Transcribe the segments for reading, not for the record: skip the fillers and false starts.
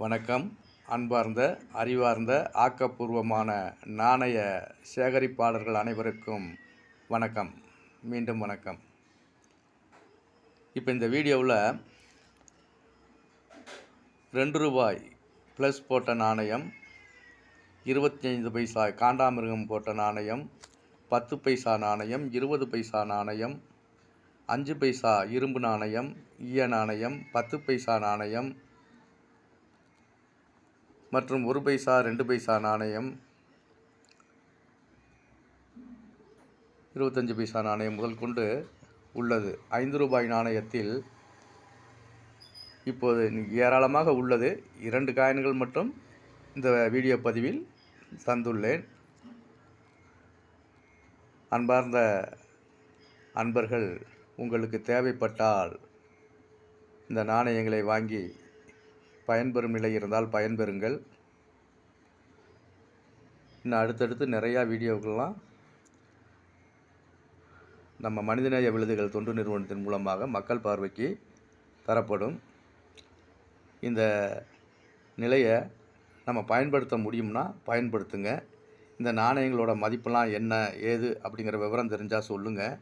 வணக்கம். அன்பார்ந்த, அறிவார்ந்த, ஆக்கப்பூர்வமான நாணய சேகரிப்பாளர்கள் அனைவருக்கும் வணக்கம். மீண்டும் வணக்கம். இப்போ இந்த வீடியோவில் ₹2 ப்ளஸ் போட்ட நாணயம், 25 பைசா காண்டாமிருகம் போட்ட நாணயம், 10 பைசா நாணயம், 20 பைசா நாணயம், 5 பைசா இரும்பு நாணயம், ஈய நாணயம், 10 பைசா நாணயம் மற்றும் 1 பைசா 2 பைசா நாணயம், 25 பைசா நாணயம் முதல் கொண்டு உள்ளது. ₹5 நாணயத்தில் இப்போது ஏராளமாக உள்ளது. 2 காயின்கள் மட்டும் இந்த வீடியோ பதிவில் தந்துள்ளேன். அன்பார்ந்த அன்பர்கள், உங்களுக்கு தேவைப்பட்டால் இந்த நாணயங்களை வாங்கி பயன்பெறும் நிலை இருந்தால் பயன்பெறுங்கள். இன்னும் அடுத்தடுத்து நிறையா வீடியோக்கள்லாம் நம்ம மனிதநேய விழுதுகள் தொண்டு நிறுவனத்தின் மூலமாக மக்கள் பார்வைக்கு தரப்படும். இந்த நிலையை நம்ம பயன்படுத்த முடியும்னா பயன்படுத்துங்க. இந்த நாணயங்களோட மதிப்பெல்லாம் என்ன ஏது அப்படிங்கிற விவரம் தெரிஞ்சால் சொல்லுங்கள்.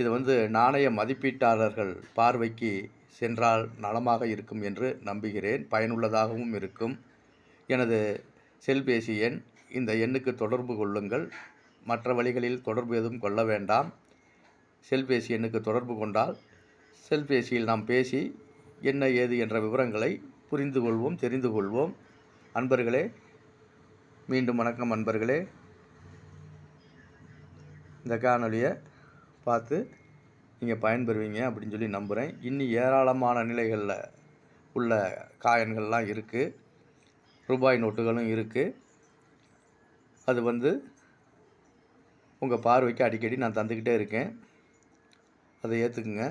இது நாணய மதிப்பீட்டாளர்கள் பார்வைக்கு சென்றால் நலமாக இருக்கும் என்று நம்புகிறேன். பயனுள்ளதாகவும் இருக்கும். எனது செல்பேசி எண், இந்த எண்ணுக்கு தொடர்பு கொள்ளுங்கள். மற்ற வழிகளில் தொடர்பு எதுவும் கொள்ள வேண்டாம். செல்பேசி எண்ணுக்கு தொடர்பு கொண்டால் செல்பேசியில் நாம் பேசி என்ன ஏது என்ற விவரங்களை புரிந்து கொள்வோம், தெரிந்து கொள்வோம். அன்பர்களே, மீண்டும் வணக்கம். அன்பர்களே, இந்த காணொலியை பார்த்து நீங்கள் பயன்பெறுவீங்க அப்படின்னு சொல்லி நம்புகிறேன். இன்னும் ஏராளமான நிலைகளில் உள்ள காயின்கள்லாம் இருக்குது. ரூபாய் நோட்டுகளும் இருக்குது. அது உங்கள் பார்வைக்கு அடிக்கடி நான் தந்துக்கிட்டே இருக்கேன். அதை ஏற்றுக்குங்க.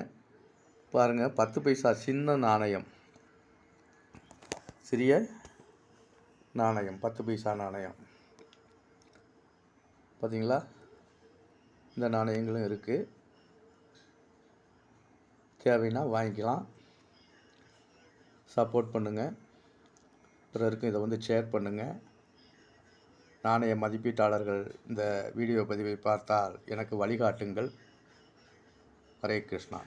பாருங்கள், 10 பைசா சின்ன நாணயம், சிறிய நாணயம், 10 பைசா நாணயம் பார்த்தீங்களா? இந்த நாணயங்களும் இருக்குது. தேவைன்னா வாங்கிக்கலாம். சப்போர்ட் பண்ணுங்கள். பிறருக்கும் இதை ஷேர் பண்ணுங்கள். நாணய மதிப்பீட்டாளர்கள் இந்த வீடியோ பதிவை பார்த்தால் எனக்கு வழிகாட்டுங்கள். ஹரே கிருஷ்ணா.